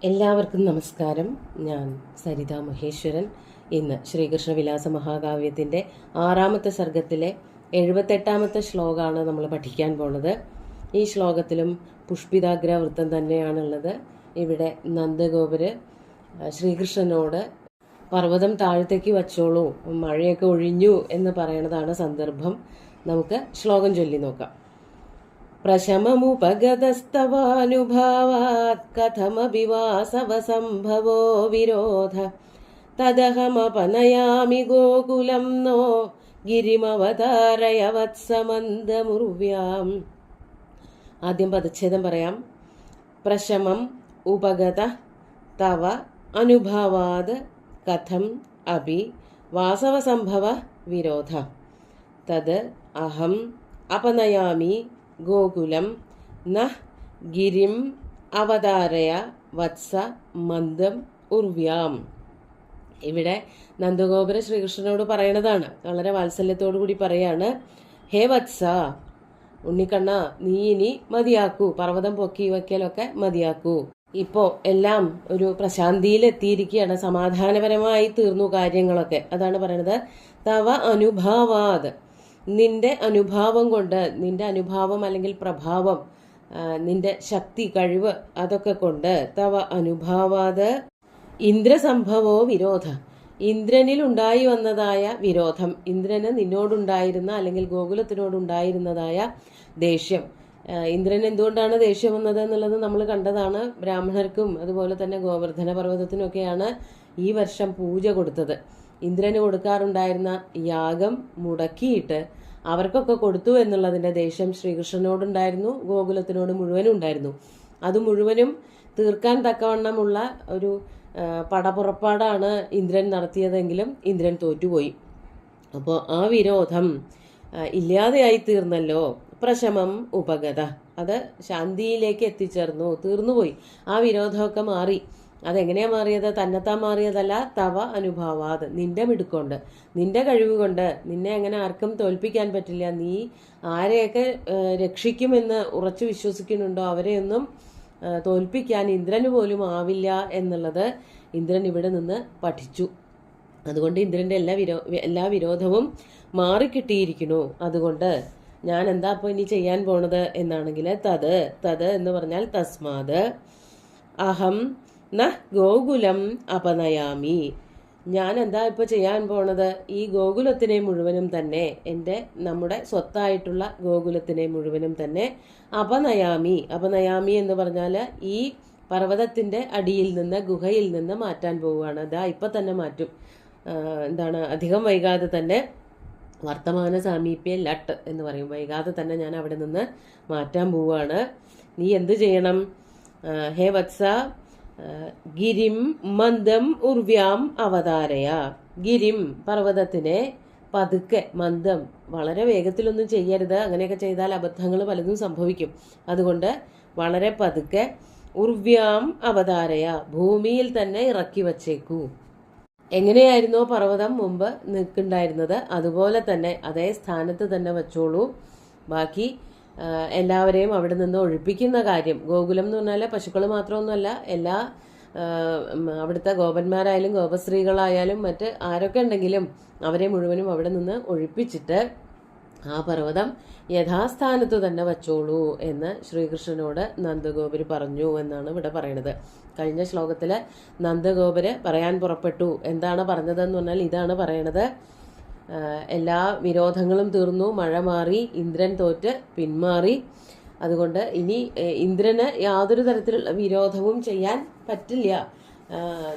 എല്ലാവർക്കും നമസ്കാരം. ഞാൻ സരിത മഹേശ്വരൻ. ഇന്ന് ശ്രീകൃഷ്ണ വിലാസ മഹാകാവ്യത്തിൻ്റെ 6ാമത്തെ സർഗത്തിലെ 78ാമത്തെ ശ്ലോകമാണ് നമ്മൾ പഠിക്കാൻ പോണത്. ഈ ശ്ലോകത്തിലും പുഷ്പിതാഗ്ര വൃത്തം തന്നെയാണുള്ളത്. ഇവിടെ നന്ദഗോപര് ശ്രീകൃഷ്ണനോട് പർവ്വതം താഴത്തേക്ക് വച്ചോളൂ, മഴയൊക്കെ ഒഴിഞ്ഞു എന്ന് പറയണതാണ് സന്ദർഭം. നമുക്ക് ശ്ലോകം ചൊല്ലി നോക്കാം. പ്രശമമുപഗതസ്തവാനുഭാവാത് കഥമപി വാസവസംഭവോ വിരോധ തദഹമപനയാമി ഗോകുലം നോ ഗിരിമവതാരയ വത്സമന്ദമുർവ്യാം. ആദ്യം പദച്ഛേദം പറയാം. പ്രശമം ഉപഗത തവ അനുഭാവാത് കഥം അപി വാസവസംഭവ വിരോധ തത് അഹം അപനയാമി ഗോകുലം നഃ ഗിരിം അവതാരയ വത്സ മന്ദം ഉർവ്യാം. ഇവിടെ നന്ദഗോപുര ശ്രീകൃഷ്ണനോട് പറയണതാണ്. വളരെ വാത്സല്യത്തോടു കൂടി പറയാണ്, ഹേ വത്സ, ഉണ്ണിക്കണ്ണ, നീ ഇനി മതിയാക്കൂ, പർവ്വതം പൊക്കി വയ്ക്കലൊക്കെ മതിയാക്കൂ. ഇപ്പോ എല്ലാം ഒരു പ്രശാന്തിയിലെത്തിയിരിക്കുകയാണ്, സമാധാനപരമായി തീർന്നു കാര്യങ്ങളൊക്കെ. അതാണ് പറയണത്. തവ അനുഭാവാത്, നിന്റെ അനുഭാവം കൊണ്ട്, നിന്റെ അനുഭാവം അല്ലെങ്കിൽ പ്രഭാവം, നിന്റെ ശക്തി, കഴിവ്, അതൊക്കെ കൊണ്ട് തവ അനുഭാവാത് ഇന്ദ്രസംഭവോ വിരോധ, ഇന്ദ്രനിൽ ഉണ്ടായി വന്നതായ വിരോധം, ഇന്ദ്രന് നിന്നോടുണ്ടായിരുന്ന അല്ലെങ്കിൽ ഗോകുലത്തിനോടുണ്ടായിരുന്നതായ ദേഷ്യം. ഇന്ദ്രൻ എന്തുകൊണ്ടാണ് ദേഷ്യം വന്നത് എന്നുള്ളത് നമ്മൾ കണ്ടതാണ്. ബ്രാഹ്മണർക്കും അതുപോലെ തന്നെ ഗോവർദ്ധന പർവ്വതത്തിനൊക്കെയാണ് ഈ വർഷം പൂജ കൊടുത്തത്. ഇന്ദ്രന് കൊടുക്കാറുണ്ടായിരുന്ന യാഗം മുടക്കിയിട്ട് അവർക്കൊക്കെ കൊടുത്തു എന്നുള്ളതിൻ്റെ ദേഷ്യം ശ്രീകൃഷ്ണനോടുണ്ടായിരുന്നു, ഗോകുലത്തിനോട് മുഴുവനും ഉണ്ടായിരുന്നു. അത് മുഴുവനും തീർക്കാൻ തക്കവണ്ണമുള്ള ഒരു പടപുറപ്പാടാണ് ഇന്ദ്രൻ നടത്തിയതെങ്കിലും ഇന്ദ്രൻ തോറ്റുപോയി. അപ്പോൾ ആ വിരോധം ഇല്ലാതെയായി തീർന്നല്ലോ. പ്രശമം ഉപഗത, അത് ശാന്തിയിലേക്ക് എത്തിച്ചേർന്നു, തീർന്നുപോയി. ആ വിരോധമൊക്കെ മാറി. അതെങ്ങനെയാ മാറിയത്? തന്നെത്താൻ മാറിയതല്ല. തവ അനുഭാവാത്, നിന്റെ മിടുക്കൊണ്ട്, നിന്റെ കഴിവ് കൊണ്ട്. നിന്നെ അങ്ങനെ ആർക്കും തോൽപ്പിക്കാൻ പറ്റില്ല. നീ ആരെയൊക്കെ രക്ഷിക്കുമെന്ന് ഉറച്ചു വിശ്വസിക്കുന്നുണ്ടോ അവരെയൊന്നും തോൽപ്പിക്കാൻ ഇന്ദ്രന് പോലും ആവില്ല എന്നുള്ളത് ഇന്ദ്രൻ ഇവിടെ നിന്ന് പഠിച്ചു. അതുകൊണ്ട് ഇന്ദ്രൻ്റെ എല്ലാ വിരോധവും മാറിക്കിട്ടിയിരിക്കുന്നു. അതുകൊണ്ട് ഞാൻ എന്താ അപ്പോൾ ഇനി ചെയ്യാൻ പോണത് എന്നാണെങ്കിൽ, തത് എന്ന് പറഞ്ഞാൽ തസ്മാത് അഹം ന ഗോകുലം അപനയാമി, ഞാൻ എന്താ ഇപ്പോൾ ചെയ്യാൻ പോണത്? ഈ ഗോകുലത്തിനെ മുഴുവനും തന്നെ, നമ്മുടെ സ്വത്തായിട്ടുള്ള ഗോകുലത്തിനെ മുഴുവനും തന്നെ അപനയാമി എന്ന് പറഞ്ഞാൽ ഈ പർവ്വതത്തിൻ്റെ അടിയിൽ നിന്ന്, ഗുഹയിൽ നിന്ന് മാറ്റാൻ പോവുകയാണ്. അതാ ഇപ്പം തന്നെ മാറ്റും. അധികം വൈകാതെ തന്നെ, വർത്തമാന സാമീപ്യ ലട്ട് എന്ന് പറയും, വൈകാതെ തന്നെ ഞാൻ അവിടെ നിന്ന് മാറ്റാൻ പോവുകയാണ്. നീ എന്ത് ചെയ്യണം? ഹേ വത്സ, ഗിരിം മന്ദം ഉർവ്യാം അവതാരയ, ഗിരിം പർവ്വതത്തിനെ പതുക്കെ, മന്ദം, വളരെ വേഗത്തിലൊന്നും ചെയ്യരുത്. അങ്ങനെയൊക്കെ ചെയ്താൽ അബദ്ധങ്ങൾ പലതും സംഭവിക്കും. അതുകൊണ്ട് വളരെ പതുക്കെ, ഉർവ്യാം അവതാരയ, ഭൂമിയിൽ തന്നെ ഇറക്കി വച്ചേക്കൂ. എങ്ങനെയായിരുന്നോ പർവ്വതം മുമ്പ് നിൽക്കുന്നുണ്ടായിരുന്നത് അതുപോലെ തന്നെ അതേ സ്ഥാനത്ത് തന്നെ വച്ചോളൂ. ബാക്കി എല്ലാവരെയും അവിടെ നിന്ന് ഒഴിപ്പിക്കുന്ന കാര്യം, ഗോകുലം എന്ന് പറഞ്ഞാൽ പശുക്കൾ മാത്രമൊന്നുമല്ല, എല്ലാ അവിടുത്തെ ഗോപന്മാരായാലും ഗോപസ്ത്രീകളായാലും മറ്റ് ആരൊക്കെ ഉണ്ടെങ്കിലും അവരെ മുഴുവനും അവിടെ നിന്ന് ഒഴിപ്പിച്ചിട്ട് ആ പർവ്വതം യഥാസ്ഥാനത്ത് തന്നെ വച്ചോളൂ എന്ന് ശ്രീകൃഷ്ണനോട് നന്ദഗോപര് പറഞ്ഞു എന്നാണ് ഇവിടെ പറയണത്. കഴിഞ്ഞ ശ്ലോകത്തിൽ നന്ദഗോപര് പറയാൻ പുറപ്പെട്ടു. എന്താണ് പറഞ്ഞതെന്ന് പറഞ്ഞാൽ ഇതാണ് പറയണത്. എല്ലാ വിരോധങ്ങളും തീർന്നു, മഴ മാറി, ഇന്ദ്രൻ തോറ്റ് പിന്മാറി. അതുകൊണ്ട് ഇനി ഇന്ദ്രന് യാതൊരു തരത്തിലുള്ള വിരോധവും ചെയ്യാൻ പറ്റില്ല.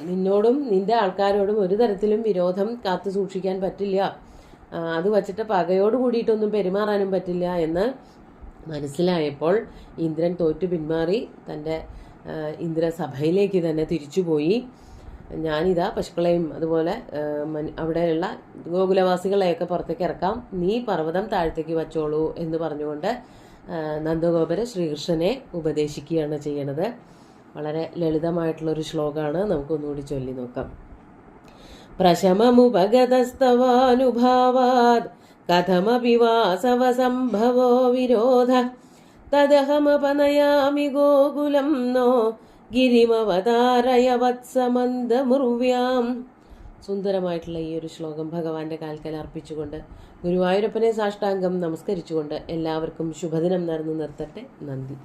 നിന്നോടും നിന്റെ ആൾക്കാരോടും ഒരു തരത്തിലും വിരോധം കാത്തു സൂക്ഷിക്കാൻ പറ്റില്ല. അത് വച്ചിട്ട് പകയോട് കൂടിയിട്ടൊന്നും പെരുമാറാനും പറ്റില്ല എന്ന് മനസ്സിലായപ്പോൾ ഇന്ദ്രൻ തോറ്റു പിന്മാറി തൻ്റെ ഇന്ദ്രസഭയിലേക്ക് തന്നെ തിരിച്ചുപോയി. ഞാനിതാ പശുക്കളെയും അതുപോലെ അവിടെയുള്ള ഗോകുലവാസികളെയൊക്കെ പുറത്തേക്ക് ഇറക്കാം, നീ പർവ്വതം താഴത്തേക്ക് വച്ചോളൂ എന്ന് പറഞ്ഞുകൊണ്ട് നന്ദഗോപര് ശ്രീകൃഷ്ണനെ ഉപദേശിക്കുകയാണ് ചെയ്യണത്. വളരെ ലളിതമായിട്ടുള്ളൊരു ശ്ലോകമാണ്. നമുക്കൊന്നുകൂടി ചൊല്ലി നോക്കാം. പ്രശമമുപഗതസ്തവാനുഭാവാത് കഥമപി വാസവസംഭവോ വിരോധ തദഹമപനയാമി ഗോകുലം നോ ഗിരിമവതാരയ വത്സമന്ദമുർവ്യാം. സുന്ദരമായിട്ടുള്ള ഈ ഒരു ശ്ലോകം ഭഗവാന്റെ കാൽക്കൽ അർപ്പിച്ചുകൊണ്ട് ഗുരുവായൂരപ്പനെ സാഷ്ടാംഗം നമസ്കരിച്ചുകൊണ്ട് എല്ലാവർക്കും ശുഭദിനം നേർന്നു നിർത്തട്ടെ. നന്ദി.